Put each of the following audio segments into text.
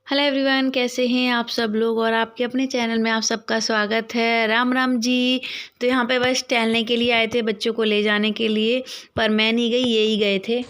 Hello everyone, कैसे हैं आप सब लोग। और आपके अपने चैनल में आप सबका स्वागत है। राम राम जी। तो यहाँ पे बस टहलने के लिए आए थे, बच्चों को ले जाने के लिए, पर मैं नहीं गई, ये ही गए थे।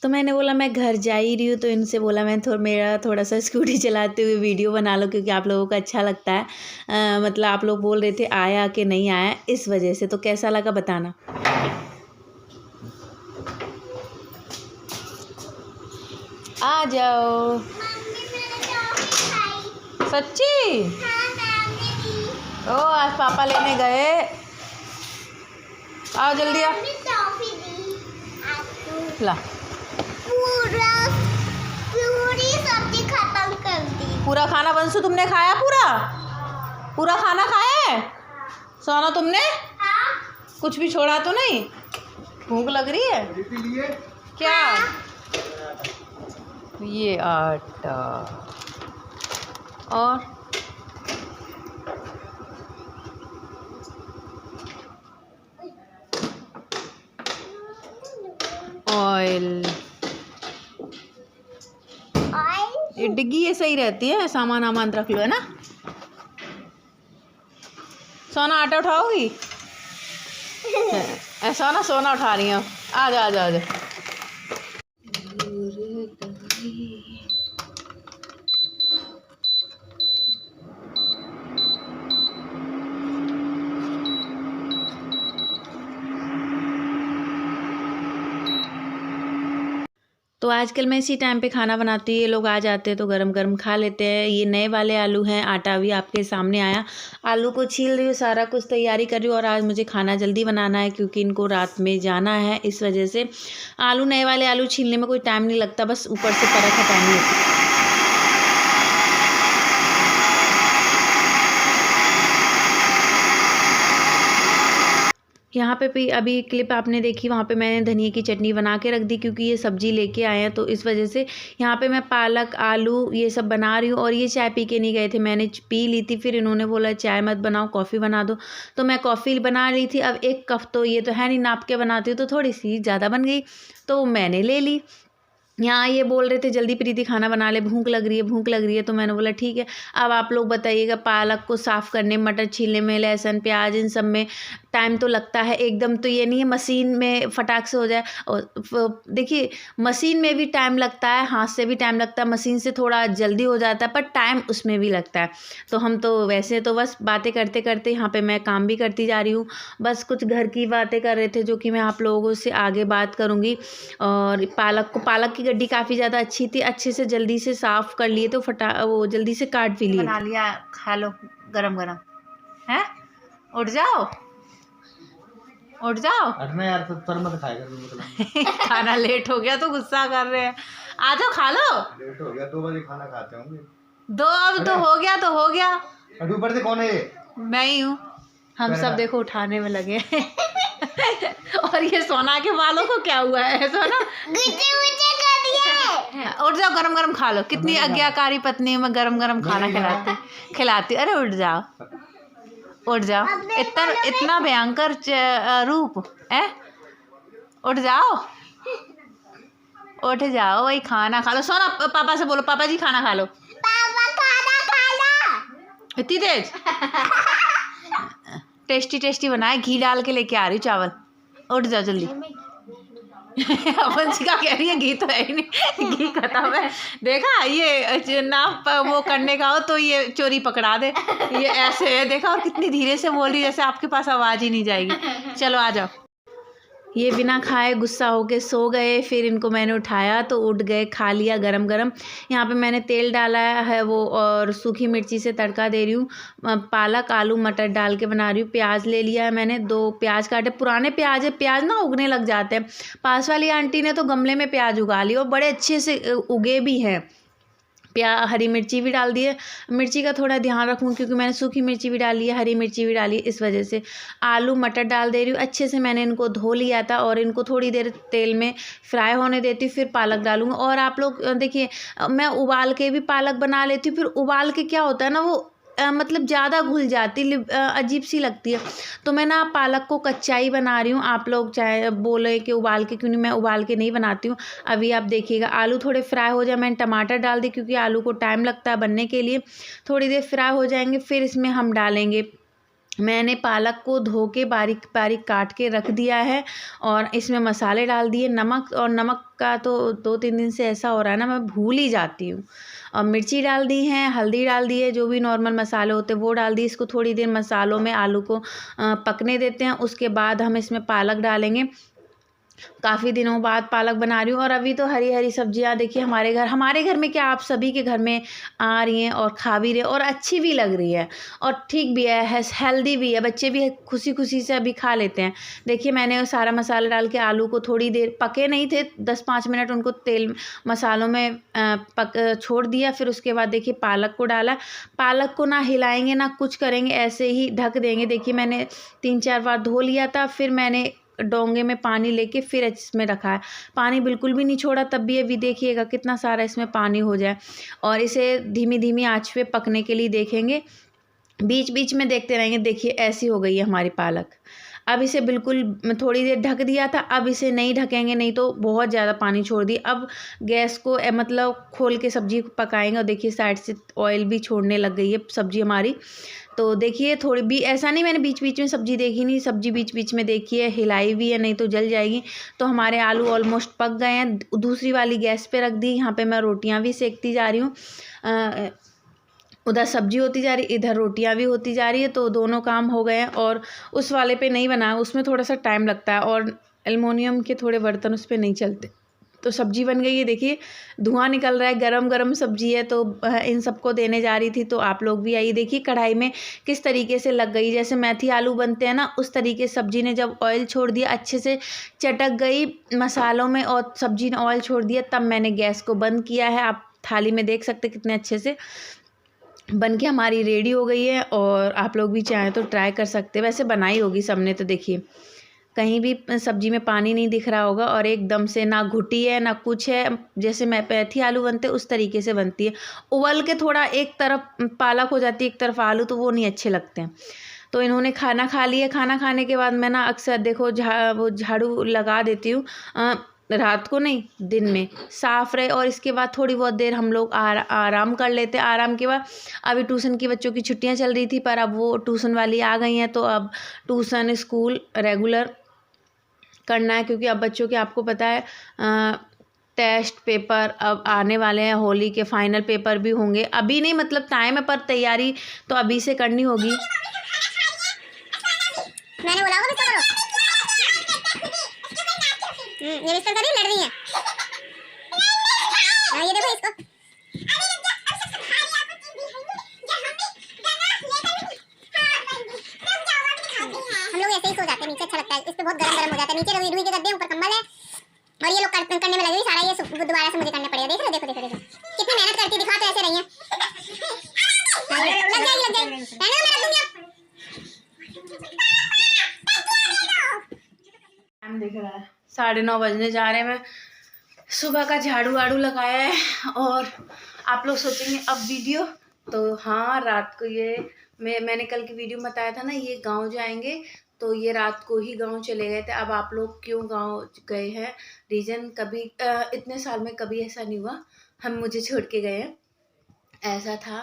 तो मैंने बोला मैं घर जा ही रही हूँ, तो इनसे बोला मैं मेरा थोड़ा सा स्कूटी चलाते हुए वीडियो बना लो, क्योंकि आप लोगों को अच्छा लगता है। मतलब आप लोग बोल रहे थे आया कि नहीं आया, इस वजह से। तो कैसा लगा बताना। आ जाओ। सच्ची? ओ, आज पापा लेने गए। आओ जल्दी आ। ला, पूरी सब्जी खत्म कर दी। पूरा खाना बंसु तुमने खाया? पूरा खाना खाया है सोना तुमने? हाँ। कुछ भी छोड़ा तो नहीं? भूख लग रही है क्या? ये आटा और ऑयल। ये डिग्गी ये सही रहती है, सामान वामान रख लो, है ना। सोना आटा उठाओगी? ऐसा ना, सोना उठा रही हूँ। आ जाओ आ जाओ आ जाओ। तो आजकल मैं इसी टाइम पे खाना बनाती हूँ, ये लोग आ जाते हैं तो गरम गरम खा लेते हैं। ये नए वाले आलू हैं, आटा भी आपके सामने आया। आलू को छील रही हूँ, सारा कुछ तैयारी कर रही हूँ। और आज मुझे खाना जल्दी बनाना है, क्योंकि इनको रात में जाना है, इस वजह से आलू, नए वाले आलू छीलने में कोई टाइम नहीं लगता, बस ऊपर से परख हटानी होती है। यहाँ पे भी अभी क्लिप आपने देखी, वहाँ पे मैंने धनिया की चटनी बना के रख दी, क्योंकि ये सब्जी लेके आए हैं, तो इस वजह से यहाँ पे मैं पालक, आलू ये सब बना रही हूँ। और ये चाय पी के नहीं गए थे, मैंने पी ली थी, फिर इन्होंने बोला चाय मत बनाओ, कॉफ़ी बना दो, तो मैं कॉफ़ी बना रही थी। अब एक कप तो ये तो है नहीं, नाप के बनाती हूँ, तो थोड़ी सी ज़्यादा बन गई, तो मैंने ले ली। यहाँ ये बोल रहे थे जल्दी प्रीति खाना बना ले, भूख लग रही है, भूख लग रही है। तो मैंने बोला ठीक है। अब आप लोग बताइएगा, पालक को साफ़ करने, मटर छीलने में, लहसुन प्याज इन सब में टाइम तो लगता है। एकदम तो ये नहीं है मशीन में फटाक से हो जाए। और देखिए, मशीन में भी टाइम लगता है, हाथ से भी टाइम लगता है। मशीन से थोड़ा जल्दी हो जाता है, पर टाइम उसमें भी लगता है। तो हम तो वैसे तो बस बातें करते करते यहाँ पे मैं काम भी करती जा रही हूँ। बस कुछ घर की बातें कर रहे थे, जो कि मैं आप लोगों से आगे बात करूँगी। और पालक की गड्डी काफ़ी ज़्यादा अच्छी थी, अच्छे से जल्दी से साफ़ कर लिए, तो वो जल्दी से काट भी लिए। बना लिया, खा लो गरम गरम। है, उठ जाओ उठ जाओ। हटना यार, पर मत खाएगा खाना लेट हो गया तो गुस्सा कर रहे हैं। आ जाओ खा लो। लेट हो गया, 2 बजे खाना खाते होंगे। अब तो हो गया तो हो गया। ऊपर से कौन है ये? मैं ही हूँ। हम सब देखो उठाने में लगे। और ये सोना के बालों को क्या हुआ है? सोना उठ जाओ, गरम गरम खा लो। कितनी आज्ञाकारी पत्नी में गरम गरम खाना खिलाती। अरे उठ जाओ उठ जाओ। इतना भयंकर रूप है। उठ जाओ उठ जाओ, वही खाना खा लो। सोना पापा से बोलो, पापा जी खाना खा लो। पापा खाना खा लो। इतनी तेज? टेस्टी टेस्टी बनाए, घी डाल के लेके आ रही चावल। उठ जाओ जल्दी। अपन का कह रही है घी तो है ही नहीं, घी खत्म है। देखा, ये नाप वो करने का हो तो ये चोरी पकड़ा दे। ये ऐसे है, देखा, और कितनी धीरे से बोल रही, जैसे आपके पास आवाज़ ही नहीं जाएगी। चलो आ जाओ। ये बिना खाए गुस्सा होके सो गए, फिर इनको मैंने उठाया तो उठ गए, खा लिया गरम गरम। यहाँ पे मैंने तेल डाला है वो, और सूखी मिर्ची से तड़का दे रही हूँ। पालक आलू मटर डाल के बना रही हूँ। प्याज ले लिया है मैंने, 2 प्याज काटे, पुराने प्याज है, प्याज ना उगने लग जाते हैं। पास वाली आंटी ने तो गमले में प्याज उगा ली, और बड़े अच्छे से उगे भी हैं हरी मिर्ची भी डाल दी है। मिर्ची का थोड़ा ध्यान रखूँ क्योंकि मैंने सूखी मिर्ची भी डाली है, हरी मिर्ची भी डाली है, इस वजह से। आलू मटर डाल दे रही हूँ। अच्छे से मैंने इनको धो लिया था और इनको थोड़ी देर तेल में फ्राई होने देती हूँ, फिर पालक डालूँगी। और आप लोग देखिए, मैं उबाल के भी पालक बना लेती हूँ, फिर उबाल के क्या होता है ना, वो मतलब ज़्यादा घुल जाती, अजीब सी लगती है। तो मैं ना पालक को कच्चा ही बना रही हूँ। आप लोग चाहे बोले कि उबाल के, क्यों नहीं, मैं उबाल के नहीं बनाती हूँ। अभी आप देखिएगा आलू थोड़े फ्राई हो जाए, मैंने टमाटर डाल दी क्योंकि आलू को टाइम लगता है बनने के लिए। थोड़ी देर फ्राई हो जाएंगे, फिर इसमें हम डालेंगे, मैंने पालक को धो के बारीक बारीक काट के रख दिया है और इसमें मसाले डाल दिए। नमक, और नमक का तो 2-3 दिन से ऐसा हो रहा है ना, मैं भूल ही जाती हूँ। और मिर्ची डाल दी है, हल्दी डाल दी है, जो भी नॉर्मल मसाले होते हैं वो डाल दी। इसको थोड़ी देर मसालों में आलू को पकने देते हैं। उसके बाद हम इसमें पालक डालेंगे। काफ़ी दिनों बाद पालक बना रही हूँ। और अभी तो हरी हरी सब्जियाँ देखिए हमारे घर में क्या, आप सभी के घर में आ रही हैं और खा भी रहे हैं और अच्छी भी लग रही है और ठीक भी है, हेल्दी भी है। बच्चे भी खुशी खुशी से अभी खा लेते हैं। देखिए मैंने सारा मसाला डाल के आलू को थोड़ी देर, पके नहीं थे, 10-5 मिनट उनको तेल मसालों में छोड़ दिया। फिर उसके बाद देखिए पालक को डाला। पालक को ना हिलाएंगे ना कुछ करेंगे, ऐसे ही ढक देंगे। देखिए मैंने 3-4 बार धो लिया था, फिर मैंने डोंगे में पानी लेके फिर इसमें रखा है। पानी बिल्कुल भी नहीं छोड़ा, तब भी अभी देखिएगा कितना सारा इसमें पानी हो जाए। और इसे धीमी धीमी आंच पे पकने के लिए देखेंगे, बीच बीच में देखते रहेंगे। देखिए ऐसी हो गई है हमारी पालक। अब इसे बिल्कुल थोड़ी देर ढक दिया था, अब इसे नहीं ढकेंगे, नहीं तो बहुत ज़्यादा पानी छोड़ दी। अब गैस को मतलब खोल के सब्जी को पकाएंगे। और देखिए साइड से ऑयल भी छोड़ने लग गई है सब्जी हमारी। तो देखिए थोड़ी भी ऐसा नहीं मैंने बीच बीच में सब्जी देखी नहीं, सब्जी बीच बीच में देखी है, हिलाई भी है, नहीं तो जल जाएगी। तो हमारे आलू ऑलमोस्ट पक गए हैं। दूसरी वाली गैस पे रख दी। यहाँ पे मैं रोटियां भी सेकती जा रही हूँ। उधर सब्जी होती जा रही, इधर रोटियां भी होती जा रही है, तो दोनों काम हो गए हैं। और उस वाले पे नहीं बना, उसमें थोड़ा सा टाइम लगता है और एल्युमिनियम के थोड़े बर्तन उस पर नहीं चलते। तो सब्जी बन गई है, देखिए धुआं निकल रहा है, गरम गरम सब्जी है। तो इन सबको देने जा रही थी, तो आप लोग भी आइए। देखिए कढ़ाई में किस तरीके से लग गई, जैसे मेथी आलू बनते हैं ना, उस तरीके सब्जी ने जब ऑयल छोड़ दिया, अच्छे से चटक गई मसालों में और सब्जी ने ऑयल छोड़ दिया, तब मैंने गैस को बंद किया है। आप थाली में देख सकते कितने अच्छे से बन के हमारी रेडी हो गई है। और आप लोग भी चाहें तो ट्राई कर सकते हैं, वैसे बनाई होगी सबने। तो देखिए कहीं भी सब्जी में पानी नहीं दिख रहा होगा और एकदम से ना घुटी है ना कुछ है, जैसे मेथी आलू बनते उस तरीके से बनती है। उबल के थोड़ा एक तरफ पालक हो जाती है, एक तरफ आलू, तो वो नहीं अच्छे लगते हैं। तो इन्होंने खाना खा लिया। खाना खाने के बाद मैं ना अक्सर देखो वो झाड़ू लगा देती हूँ, रात को नहीं, दिन में साफ रहे। और इसके बाद थोड़ी बहुत देर हम लोग आराम कर लेते हैं। आराम के बाद अभी ट्यूशन की बच्चों की छुट्टियां चल रही थी, पर अब वो ट्यूशन वाली आ गई हैं, तो अब ट्यूशन स्कूल रेगुलर करना है। क्योंकि अब बच्चों के आपको पता है टेस्ट पेपर अब आने वाले हैं, होली के फाइनल पेपर भी होंगे। अभी नहीं, मतलब टाइम है, पर तैयारी तो अभी से करनी होगी। मैंने बोला होगा बिस्तर करो। ये बिस्तर कर रही लड़ रही है। ये देखो इसको। हम लोग ऐसे ही सो जाते हैं नीचे, अच्छा लगता है। इस पे बहुत गरम गरम हो जाता है। नीचे रुई के गद्दे, ऊपर कंबल है। और ये लोग करने में लगे हुए, सारा ये दोबारा से मुझे करना पड़ेगा। देख रहे हो, देखो देखो देखो कितनी मेहनत करती, दिखा तो ऐसे रही है। लग जाएगी लग जाएगी, रहने दो, मैं रख दूंगी। टाइम दिख रहा है 9:30 बजने जा रहे हैं। मैं सुबह का झाड़ू वाड़ू लगाया है। और आप लोग सोचेंगे अब वीडियो, तो हाँ रात को ये मैंने कल की वीडियो में बताया था ना, ये गांव जाएंगे, तो ये रात को ही गांव चले गए थे। अब आप लोग क्यों गांव गए हैं, रीज़न कभी इतने साल में कभी ऐसा नहीं हुआ हम मुझे छोड़ के गए हैं, ऐसा था।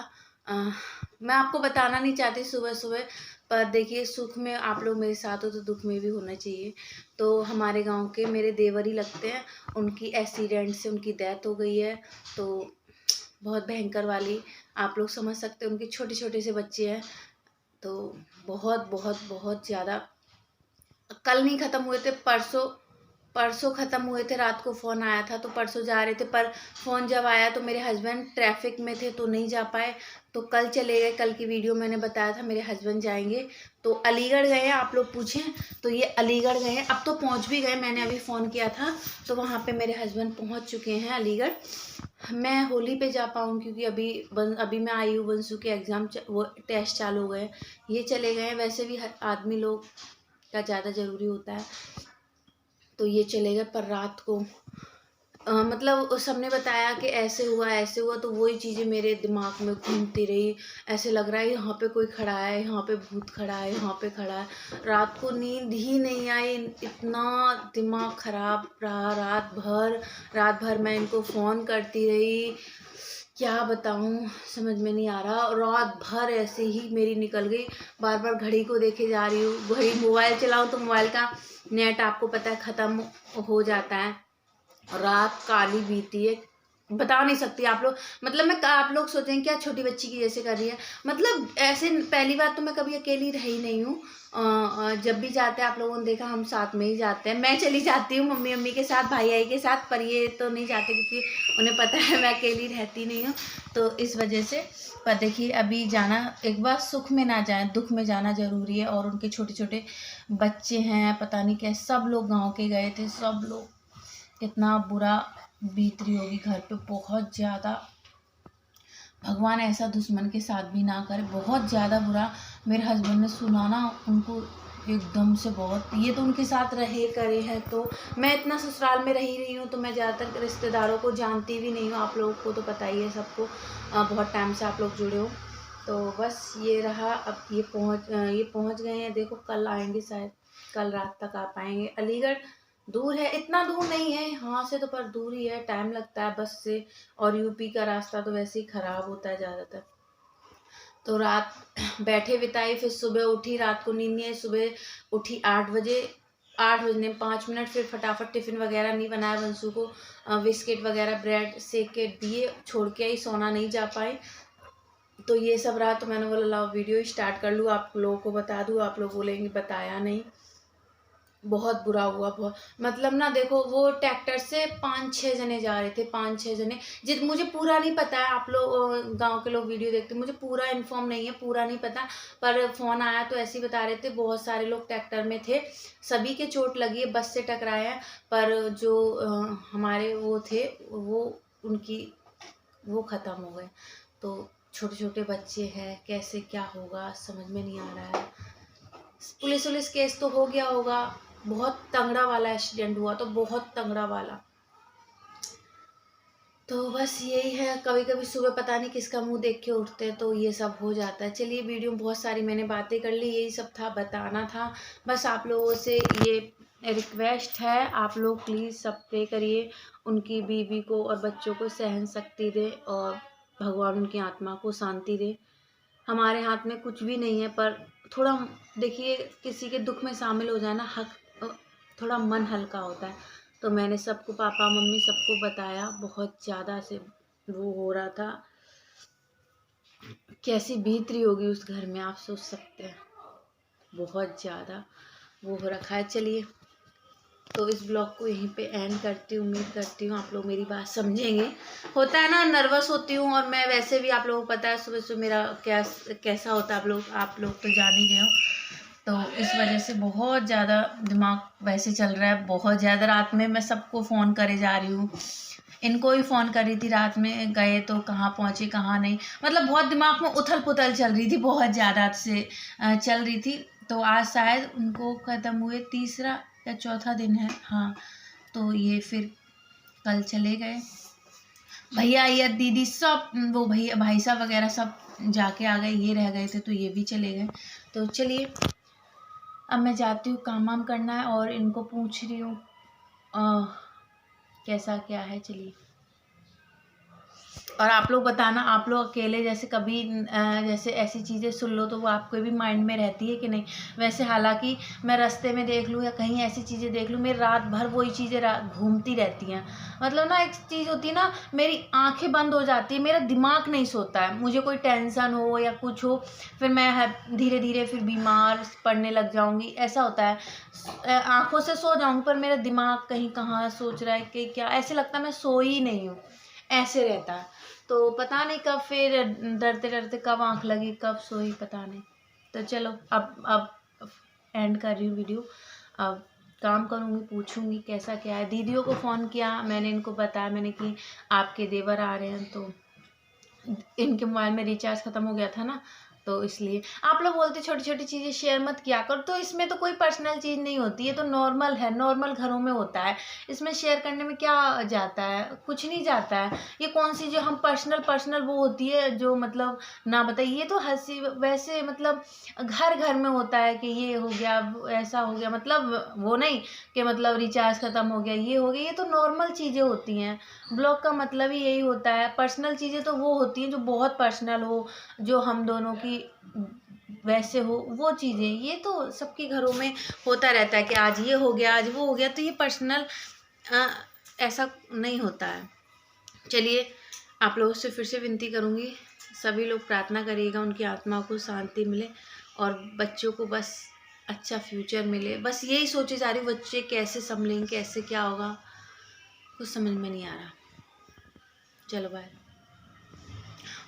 मैं आपको बताना नहीं चाहती सुबह सुबह, पर देखिए सुख में आप लोग मेरे साथ हो तो दुख में भी होना चाहिए। तो हमारे गांव के मेरे देवर ही लगते हैं, उनकी एक्सीडेंट से उनकी डेथ हो गई है। तो बहुत भयंकर वाली, आप लोग समझ सकते हैं, उनके छोटे छोटे से बच्चे हैं। तो बहुत बहुत बहुत ज़्यादा, कल नहीं ख़त्म हुए थे, परसों परसों ख़त्म हुए थे, रात को फ़ोन आया था तो परसों जा रहे थे, पर फ़ोन जब आया तो मेरे हस्बैंड ट्रैफिक में थे तो नहीं जा पाए, तो कल चले गए। कल की वीडियो मैंने बताया था मेरे हस्बैंड जाएंगे तो अलीगढ़ गए हैं। आप लोग पूछें तो ये अलीगढ़ गए हैं, अब तो पहुंच भी गए। मैंने अभी फ़ोन किया था तो वहाँ पे मेरे हस्बैंड पहुँच चुके हैं अलीगढ़। मैं होली पे जा पाऊँ क्योंकि अभी मैं आई हूँ, बंसू के एग्ज़ाम वो टेस्ट चालू हो गए, ये चले गए हैं। वैसे भी हर आदमी लोग का ज़्यादा ज़रूरी होता है तो ये चले गए। पर रात को मतलब सबने बताया कि ऐसे हुआ तो वही चीज़ें मेरे दिमाग में घूमती रही। ऐसे लग रहा है यहाँ पे कोई खड़ा है, यहाँ पे भूत खड़ा है, यहाँ पे खड़ा है। रात को नींद ही नहीं आई, इतना दिमाग ख़राब रहा रात भर मैं इनको फ़ोन करती रही, क्या बताऊँ समझ में नहीं आ रहा। रात भर ऐसे ही मेरी निकल गई, बार बार घड़ी को देखे जा रही हूँ। घड़ी मोबाइल चलाऊँ तो मोबाइल का नेट आपको पता है ख़त्म हो जाता है। रात काली बीती है, बता नहीं सकती आप लोग। मतलब आप लोग सोचेंगे क्या छोटी बच्ची की जैसे कर रही है, मतलब ऐसे पहली बार तो मैं कभी अकेली रही नहीं हूँ। जब भी जाते हैं आप लोगों ने देखा हम साथ में ही जाते हैं। मैं चली जाती हूँ मम्मी के साथ, भाई के साथ, पर ये तो नहीं जाते क्योंकि उन्हें पता है मैं अकेली रहती नहीं हूँ, तो इस वजह से। पर देखिए अभी जाना, एक बार सुख में ना जाए दुख में जाना ज़रूरी है। और उनके छोटे छोटे बच्चे हैं, पता नहीं क्या, सब लोग गाँव के गए थे, सब लोग। कितना बुरा बीत रही होगी घर पे, बहुत ज़्यादा। भगवान ऐसा दुश्मन के साथ भी ना करे, बहुत ज़्यादा बुरा। मेरे हस्बैंड ने सुना ना, उनको एकदम से बहुत, ये तो उनके साथ रहे करे हैं, तो मैं इतना ससुराल में रही हूँ तो मैं ज़्यादातर रिश्तेदारों को जानती भी नहीं हूँ। आप लोगों को तो पता ही है सबको, बहुत टाइम से आप लोग जुड़े हो। तो बस ये रहा। अब ये पहुँच गए हैं, देखो कल आएंगे शायद, कल रात तक आ पाएंगे। अलीगढ़ दूर है, इतना दूर नहीं है यहाँ से तो, पर दूर ही है, टाइम लगता है बस से। और यूपी का रास्ता तो वैसे ही ख़राब होता है ज़्यादातर। तो रात बैठे बिताई, फिर सुबह उठी, रात को नींद नहीं आई, सुबह उठी 8 बजे, 8 बजने 5 मिनट, फिर फटाफट टिफ़िन वगैरह नहीं बनाया, बंसू को बिस्किट वगैरह ब्रेड सेक के दिए, छोड़ के आई, सोना नहीं जा पाई। तो ये सब रहा, तो मैंने बोला लाओ वीडियो स्टार्ट कर लूँ, आप लोगों को बता दूँ। आप लोग बोलेंगे बताया नहीं, बहुत बुरा हुआ, बहुत। मतलब ना देखो, वो ट्रैक्टर से 5-6 जने जा रहे थे, 5-6 जने। मुझे पूरा नहीं पता है, आप लोग गांव के लोग वीडियो देखते, मुझे पूरा इन्फॉर्म नहीं है, पूरा नहीं पता, पर फ़ोन आया तो ऐसे ही बता रहे थे। बहुत सारे लोग ट्रैक्टर में थे, सभी के चोट लगी है, बस से टकराए हैं। पर जो हमारे वो थे, वो ख़त्म हो गए। तो छोटे छोटे बच्चे हैं, कैसे क्या होगा समझ में नहीं आ रहा है। पुलिस केस तो हो गया होगा, बहुत तगड़ा वाला एक्सीडेंट हुआ, तो बहुत तगड़ा वाला। तो बस यही है, कभी कभी सुबह पता नहीं किसका मुंह देख के उठते हैं तो ये सब हो जाता है। चलिए वीडियो में बहुत सारी मैंने बातें कर ली, यही सब था, बताना था बस। आप लोगों से ये रिक्वेस्ट है, आप लोग प्लीज़ सब प्रे करिए, उनकी बीवी को और बच्चों को सहन शक्ति दे और भगवान उनकी आत्मा को शांति दे। हमारे हाथ में कुछ भी नहीं है, पर थोड़ा देखिए, किसी के दुख में शामिल हो जाए ना, थोड़ा मन हल्का होता है। तो मैंने सबको, पापा मम्मी सबको बताया, बहुत ज़्यादा से वो हो रहा था। कैसी बीत रही होगी उस घर में, आप सोच सकते हैं, बहुत ज़्यादा वो हो रखा है। चलिए, तो इस ब्लॉग को यहीं पे एंड करती हूँ। उम्मीद करती हूँ आप लोग मेरी बात समझेंगे। होता है ना, नर्वस होती हूँ, और मैं वैसे भी, आप लोगों को पता है सुबह सुबह मेरा कैसा होता है, आप लोग तो जान ही गए हो। तो इस वजह से बहुत ज़्यादा दिमाग वैसे चल रहा है, बहुत ज़्यादा। रात में मैं सबको फ़ोन करे जा रही हूँ, इनको ही फ़ोन कर रही थी, रात में गए तो कहाँ पहुँचे कहाँ नहीं, मतलब बहुत दिमाग में उथल पुथल चल रही थी, बहुत ज़्यादा से चल रही थी। तो आज शायद उनको ख़त्म हुए 3रा या 4था दिन है, हाँ। तो ये फिर कल चले गए, भैया या दीदी सब, वो भैया भाई साहब वगैरह सब जाके आ गए, ये रह गए थे तो ये भी चले गए। तो चलिए, अब मैं जाती हूँ, काम वाम करना है, और इनको पूछ रही हूँ कैसा क्या है। चलिए। और आप लोग बताना, आप लोग अकेले जैसे कभी जैसे ऐसी चीज़ें सुन लो तो वो आपके भी माइंड में रहती है कि नहीं। वैसे हालांकि मैं रास्ते में देख लूँ या कहीं ऐसी चीज़ें देख लूँ, मेरी रात भर वही चीज़ें घूमती रहती हैं। मतलब ना एक चीज़ होती है ना, मेरी आंखें बंद हो जाती है, मेरा दिमाग नहीं सोता है। मुझे कोई टेंशन हो या कुछ हो, फिर मैं धीरे धीरे फिर बीमार पड़ने लग जाऊँगी, ऐसा होता है। आँखों से सो जाऊँगी पर मेरा दिमाग कहीं कहाँ सोच रहा है कि क्या, ऐसे लगता है मैं सोई ही नहीं हूँ, ऐसे रहता है। तो पता नहीं कब फिर डरते डरते कब आँख लगी, कब सोई, पता नहीं। तो चलो अब एंड कर रही हूँ वीडियो। अब काम करूँगी, पूछूँगी कैसा क्या है। दीदियों को फ़ोन किया मैंने, इनको बताया मैंने कि आपके देवर आ रहे हैं, तो इनके मोबाइल में रिचार्ज ख़त्म हो गया था ना, तो इसलिए। आप लोग बोलते छोटी छोटी चीज़ें शेयर मत किया करो, तो इसमें तो कोई पर्सनल चीज़ नहीं होती है, तो नॉर्मल है, नॉर्मल घरों में होता है। इसमें शेयर करने में क्या जाता है, कुछ नहीं जाता है। ये कौन सी जो हम पर्सनल वो होती है जो मतलब ना बताइए, ये तो हंसी वैसे मतलब घर घर में होता है कि ये हो गया, ऐसा हो गया, मतलब वो नहीं कि मतलब रिचार्ज ख़त्म हो गया, ये हो गया, ये तो नॉर्मल चीज़ें होती हैं। ब्लॉग का मतलब ही यही होता है। पर्सनल चीज़ें तो वो होती हैं जो बहुत पर्सनल हो, जो हम दोनों की वैसे हो, वो चीज़ें। ये तो सबके घरों में होता रहता है कि आज ये हो गया, आज वो हो गया, तो ये पर्सनल ऐसा नहीं होता है। चलिए, आप लोगों से फिर से विनती करूँगी, सभी लोग प्रार्थना करिएगा उनकी आत्मा को शांति मिले और बच्चों को बस अच्छा फ्यूचर मिले। बस यही सोचे जा रही हूँ, बच्चे कैसे संभलेंगे, कैसे क्या होगा, कुछ समझ में नहीं आ रहा। चलो बाय।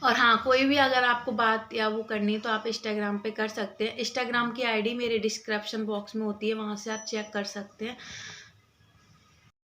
और हाँ, कोई भी अगर आपको बात या वो करनी है तो आप इंस्टाग्राम पे कर सकते हैं। इंस्टाग्राम की आईडी मेरे डिस्क्रिप्शन बॉक्स में होती है, वहाँ से आप चेक कर सकते हैं।